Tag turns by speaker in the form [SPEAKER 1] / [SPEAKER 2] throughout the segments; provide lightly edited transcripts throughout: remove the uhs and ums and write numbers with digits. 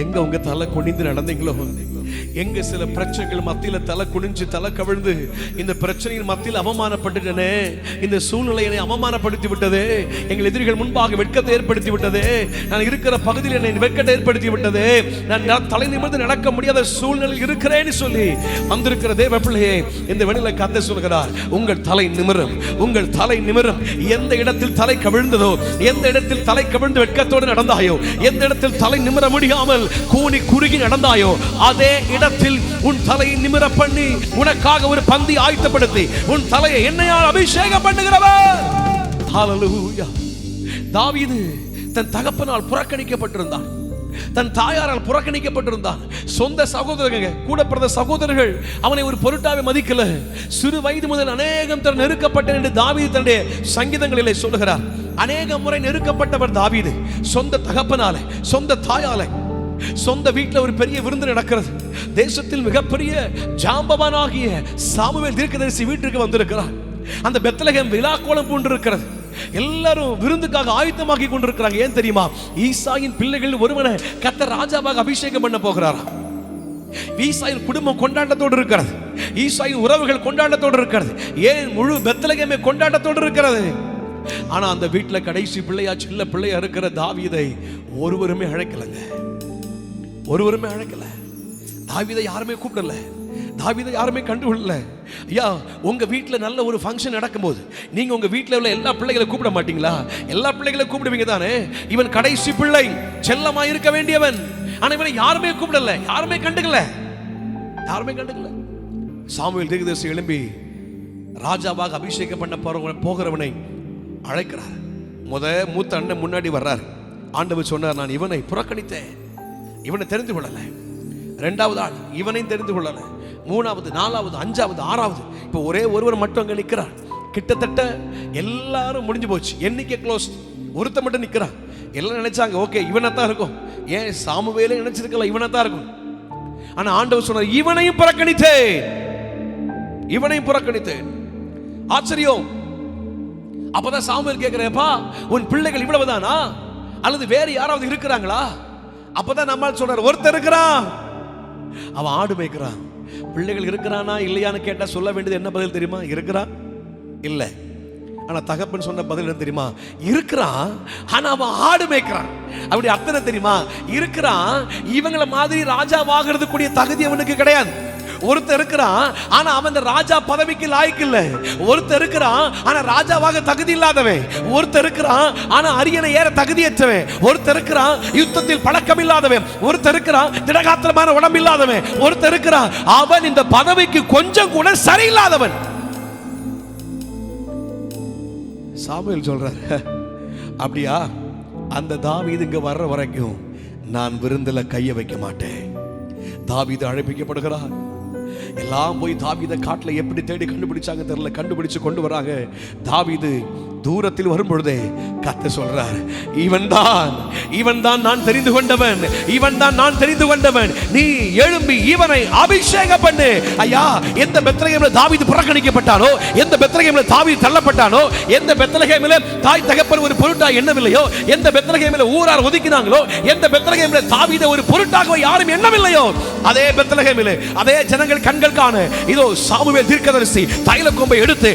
[SPEAKER 1] எங்க உங்க தலை குனிந்து நடந்தீங்களோ, எங்க சில பிரச்சனைகள் மத்தியில தலை குனிஞ்சு தலை கவிழ்ந்து இந்த பிரச்சனையின் மத்தியில் அவமானப்பட்டுட்டனே, இந்த சூழ்நிலையை அவமானப்படுத்தி விட்டது, எங்கள் எதிரிகள் முன்பாக வெட்கத்தை ஏற்படுத்தி விட்டது, நான் இருக்கிற பகுதியில் என்னை வெட்கத்தை ஏற்படுத்தி விட்டது, நான் தலை நிமிர்ந்து நடக்க முடியாத சூழ்நிலையில் இருக்கிறேன்னு சொல்லி வந்திருக்கிற தேவ பிள்ளையே, இந்த வெளியில கர்த்தர் சொல்கிறார், உங்கள் தலை நிமிரும், உங்கள் தலை நிமிரும். எந்த இடத்தில் தலை கவிழ்ந்ததோ, எந்த இடத்தில் தலை கவிழ்ந்து வெட்கத்தோடு நடந்தாயோ, எந்த இடத்தில் தலை நிமிர முடியாமல் கூனி குறுகி நடந்தாயோ, அதே இடத்தில் உன் தலையை நிமிர பண்ணி உனக்காக ஒரு பந்தி ஆயத்தப்படுத்தி உன் தலையை எண்ணெயால் அபிஷேகம் பண்ணுகிறவர். ஹல்லேலூயா. தாவீது தன் தகப்பனால் புறக்கணிக்கப்பட்டிருந்தான், தன் தாயாரால் புறக்கணிக்கப்பட்டிருந்தான். சொந்த சகோதரர்கள், கூட பிறந்த சகோதரர்கள் அவனை ஒரு பொருட்டாவே மதிக்கல. சிறு வயது முதல் அநேகம் தன் நெருக்கப்பட்டேன் என்று தாவீது தன்னுடைய சங்கீதங்களிலே சொல்லுகிறார். அநேக முறை நெருக்கப்பட்டவர் தாவீது, சொந்த தகப்பனால, சொந்த தாயால. சொந்த வீட்டில் ஒரு பெரிய விருந்து நடக்கிறது. தேசத்தில் மிகப்பெரிய ஜாம்பவானாகிய சாமுவேல் தீர்க்கதரிசி வீட்டிற்கு வந்திருக்கிறார். அந்த பெத்லகேம் விழாக்கோலம் பூண்டிருக்கிறது. எல்லாரும் விருந்துக்காக ஆயத்தமாக்கி கொண்டிருக்கிறாங்க. ஏன் தெரியுமா? ஈசாயின் பிள்ளைகள் ஒருவனை கர்த்தர் ராஜாவாக அபிஷேகம் பண்ண போகிறாராம். ஈசாயின் குடும்பம் கொண்டாட்டத்தோடு இருக்கிறது, ஈசாயின் உறவுகள் கொண்டாட்டத்தோடு இருக்கிறது, ஏன் முழு பெத்லகேமே கொண்டாட்டத்தோடு இருக்கிறது. ஆனா அந்த வீட்டுல கடைசி பிள்ளையா, சின்ன பிள்ளையா இருக்கிற தாவீதை ஒருவருமே அழைக்கலங்க, ஒருவருமே அழைக்கல. தாவீதை யாருமே கூப்பிடல, தாவீதை யாருமே கண்டுகொள்ளல. ஐயா, உங்க வீட்டுல நல்ல ஒரு ஃபங்க்ஷன் நடக்கும்போது நீங்க உங்க வீட்டுல உள்ள எல்லா பிள்ளைகளை கூப்பிட மாட்டீங்களா? எல்லா பிள்ளைகளை கூப்பிடுவீங்க தானே. இவன் கடைசி பிள்ளை, செல்லமா இருக்க வேண்டியவன். ஆனா இவனை யாருமே கூப்பிடல, யாருமே கண்டுக்கல, யாருமே கண்டுக்கல. சாமுவேல் தீர்க்கதரிசி எழும்பி ராஜாவாக அபிஷேகம் பண்ண போகிறவனை அழைக்கிறார். மூத்த அண்ணன் முன்னாடி வர்றார். ஆண்டவர் சொன்னார், நான் இவனை புறக்கணித்தேன், இவனை தெரிந்து கொள்ளல. இரண்டாவது ஆள் இவனையும் தெரிந்து கொள்ளல. மூணாவது, நாலாவது, அஞ்சாவது, ஆறாவது, இப்போ ஒரே ஒருவர் மட்டும் அங்க நிற்கிறார். கிட்டத்தட்ட எல்லாரும் முடிஞ்சு போச்சு, எண்ணிக்கை க்ளோஸ். ஒருத்த மட்டும் நிற்கிறான். எல்லாம் நினைச்சாங்க ஓகே இவனைத்தான் இருக்கும். ஏன் சாமுவேலே நினைச்சிருக்கலாம் இவனைத்தான் இருக்கும். ஆனா ஆண்டவர் சொன்னார், இவனையும் புறக்கணித்தேன், இவனையும் புறக்கணித்தேன். ஆச்சரியம். அப்பதான் சாமுவேல் கேட்கிறேப்பா, உன் பிள்ளைகள் இவ்வளவுதானா அல்லது வேறு யாராவது இருக்கிறாங்களா? அப்பதான் நம்மால் சொல்றார், ஒருத்தர் இருக்கிறான், அவன் ஆடு மேய்க்கிறான். பிள்ளைகள் இருக்கிறானா இல்லையான்னு கேட்டா சொல்ல வேண்டியது என்ன பதில் தெரியுமா? இருக்கிறான் இல்ல. ஆனா தகப்பன் சொன்ன பதில் என்ன தெரியுமா? இருக்கிறான், ஆனா அவன் ஆடு மேய்க்கிறான். அப்படி அர்த்தம் என்ன தெரியுமா? இருக்கிறான், இவங்கள மாதிரி ராஜாவாகிறதுக்குரிய தகுதி அவனுக்கு கிடையாது. ஒருத்தர் இருக்கிறான், ஆனா அவன் ராஜா பதவிக்கு லாய்க்கு இல்ல. ஒருத்தர் இருக்கிறான், ஆனா ராஜாவாக தகுதி இல்லாதவன். ஒருத்தர் இருக்கிறான், ஆனா அரியணை ஏற தகுதியற்றவன். ஒருத்தர் இருக்கிறான், யுத்தத்தில் பழக்கம் இல்லாதவன். ஒருத்தர் இருக்கிறான், திடகாத்திரமான உடம்பு இல்லாதவன். ஒருத்தர் இருக்கிறான், அவன் இந்த பதவிக்கு கொஞ்சம் கூட சரியில்லாதவன். சாமுவேல் சொல்றார், அப்படியா? அந்த தாவீது இங்க வர்ற வரைக்கும் நான் விருந்துல கைய வைக்க மாட்டேன். தாவீது அழைப்பிக்கப்படுகிறார். எல்லாம் போய் தாவீதை காட்டுல எப்படி தேடி கண்டுபிடிச்சாங்க தெரியல, கண்டுபிடிச்சு கொண்டு வராங்க. தாவீது தூரத்தில் வரும் பொழுதே கர்த்தர் சொல்றார், இவன் தான் நான் தெரிந்து கொண்டவன், இவன் தான் நான் தெரிந்து கொண்டவன். நீ எழும்பி இவனை அபிஷேகம் பண்ணு. ஐயா, எந்த பெத்லகேமில தாவீது புறக்கணிக்கப்பட்டானோ, எந்த பெத்லகேமில தாவீது தள்ளப்பட்டானோ, எந்த பெத்லகேமில தாய் தகப்பன் ஒரு பொருட்டா எண்ணவில்லையோ, எந்த பெத்லகேமில ஊரார் ஒதுக்கினாங்களோ, எந்த பெத்லகேமில தாவீதை ஒரு பொருட்டாக யாரும் எண்ணவில்லையோ, அதே பெத்லகேமில அதே ஜனங்கள் கண்கள் காண இதோ சாமுவேல் தீர்க்கதரிசி தைல கொம்பை எடுத்து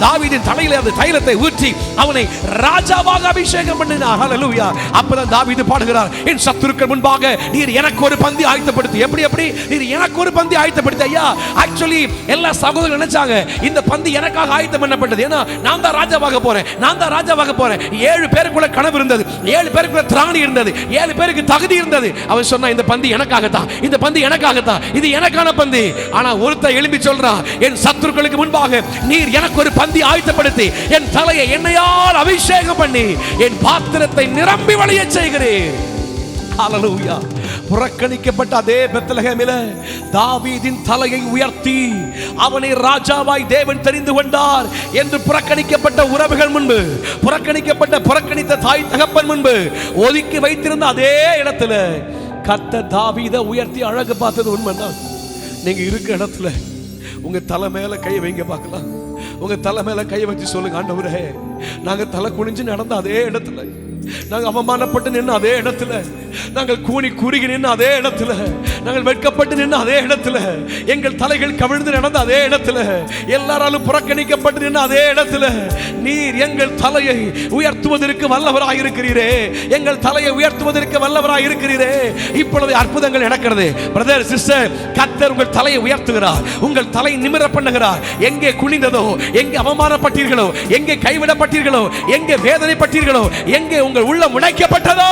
[SPEAKER 1] தாவீதின் தலையிலே அந்த தைலத்தை ஊற்றி அவனை ராஜாவாக அபிஷேகம் பண்ணினார். ஹல்லேலூயா. அப்பதான் தாவீது பாடுகிறார், என் சத்துருக்கள் முன்பாக நீர் எனக்கு ஒரு பந்தி ஆயத்தப்படுத்தி. எப்படி நீர் எனக்கு ஒரு பந்தி ஆயத்தப்படுத்தி. ஐயா, ஆக்சுவலி எல்லா சகோதரர்கள் நினைச்சாங்க இந்த பந்தி எனக்காக ஆயத்தம் பண்ணப்பட்டது. ஏன்னா நான் தான் ராஜாவாக போறேன், நான் தான் ராஜாவாக போறேன். 7 பேருக்குள்ள கனவு இருந்தது, 7 பேருக்குள்ள திராணி இருந்தது, 7 பேருக்கு தகுதி இருந்தது. அவன் சொன்னா இந்த பந்தி எனக்காகத்தான், இந்த பந்தி எனக்காகத்தான், இது எனக்கான பந்தி. ஆனா ஒருத்தர் எழும்பி சொல்றான், என் சத்துருக்களுக்கு முன்பாக நீர் எனக்கு ஒரு பந்தி ஆயத்தப்படுத்தி என் தலையை எண்ணெயால் அபிஷேகம் பண்ணி என் பாத்திரத்தை நிரம்பி வழிய செய்கிறேன். ஹல்லேலூயா. புறக்கணிக்கப்பட்ட அதே பெத்லகேமிலே தாவீதின் தலையை உயர்த்தி அவனை ராஜாவாய் தேவன் தெரிந்து கொண்டார் என்று புறக்கணிக்கப்பட்ட உறவுகள் முன்பு, புறக்கணித்த தாய் தகப்பன் முன்பு ஒதுக்கி வைத்திருந்த அதே இடத்துல கர்த்தர் தாவீதை உயர்த்தி அழகு பார்த்தது உண்மைதான். நீங்க இருக்க இடத்துல உங்க தலை மேல கை வைங்க பார்க்கலாம். உங்க தலை மேல கை வச்சு சொல்லுங்க, ஆண்டவரே, நாங்க தலை குனிஞ்சு நடந்த அதே இடத்துல, நாங்க அவமானப்பட்டு நின்று அதே இடத்துல, நாங்கள் கூனி குறுகி நின்று அதே இடத்துல, நாங்கள் வெட்கப்பட்டு நின்று அதே இடத்துல, எங்கள் தலைகள் கவிழ்ந்து நடந்த அதே இடத்துல, எல்லாராலும் புறக்கணிக்கப்பட்டு நின்று அதே இடத்துல நீர் எங்கள் தலையை உயர்த்துவதற்கு வல்லவராய் இருக்கிறீரே, எங்கள் தலையை உயர்த்துவதற்கு வல்லவராய் இருக்கிறீரே. இப்பொழுது அற்புதங்கள் நடக்கிறது. பிரதர் சிஸ்டர், கர்த்தர் உங்கள் தலையை உயர்த்துகிறார், உங்கள் தலை நிமிர பண்ணுகிறார். எங்கே குனிந்ததோ, எங்கே அவமானப்பட்டீர்களோ, எங்கே கைவிடப்பட்டீர்களோ, எங்கே வேதனைப்பட்டீர்களோ, எங்கே உங்கள் உள்ளம் உடைக்கப்பட்டதோ,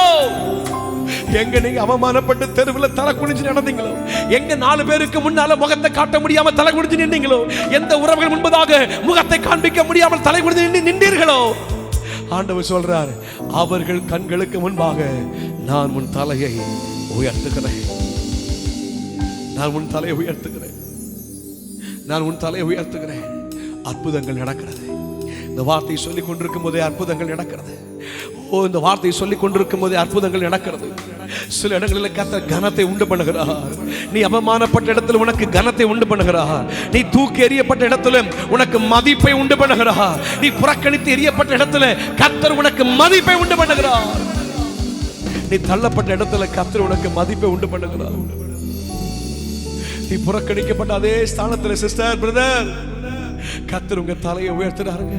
[SPEAKER 1] எங்க நீங்க அவமானப்பட்டு தெருவில் தலை குனிஞ்சு நடந்தீங்களோ, எங்க 4 பேருக்கு முன்னால முகத்தை காட்ட முடியாம தலை குனிஞ்சு நின்றீங்களோ, எந்த உறவுகள் முன்பதாக முகத்தை காண்பிக்க முடியாமல் தலை குனிஞ்சு நின்றீர்களோ, ஆண்டவர் சொல்றார், அவர்கள் கண்களுக்கு முன்பாக நான் உன் தலையை உயர்த்துகிறேன், நான் உன் தலையை உயர்த்துகிறேன், நான் உன் தலையை உயர்த்துகிறேன். அற்புதங்கள் நடக்கிறது. இந்த வார்த்தையை சொல்லிக் கொண்டிருக்கும் போதே அற்புதங்கள் நடக்கிறது. ஓ, இந்த வார்த்தையை சொல்லிக் கொண்டிருக்கும் போதே அற்புதங்கள் நடக்கிறது. சில இடங்களில் கர்த்தர் கனத்தை உண்டு பண்ணுகிறார். நீ அவமானப்பட்ட இடத்துல உனக்கு கனத்தை உண்டு பண்ணுகிறார். நீ தூக்கி எறியப்பட்ட இடத்துல உனக்கு மதிப்பை உண்டு பண்ணுகிறார். நீ புறக்கணித்து எறியப்பட்ட இடத்துல கர்த்தர் உனக்கு மதிப்பை உண்டு பண்ணுகிறார். நீ தள்ளப்பட்ட இடத்துல கர்த்தர் உனக்கு மதிப்பை உண்டு பண்ணுகிறார். நீ புறக்கணிக்கப்பட்ட அதே ஸ்தானத்தில் சிஸ்டர், பிரதர், கர்த்தர் உங்க தலையை உயர்த்துறாருங்க.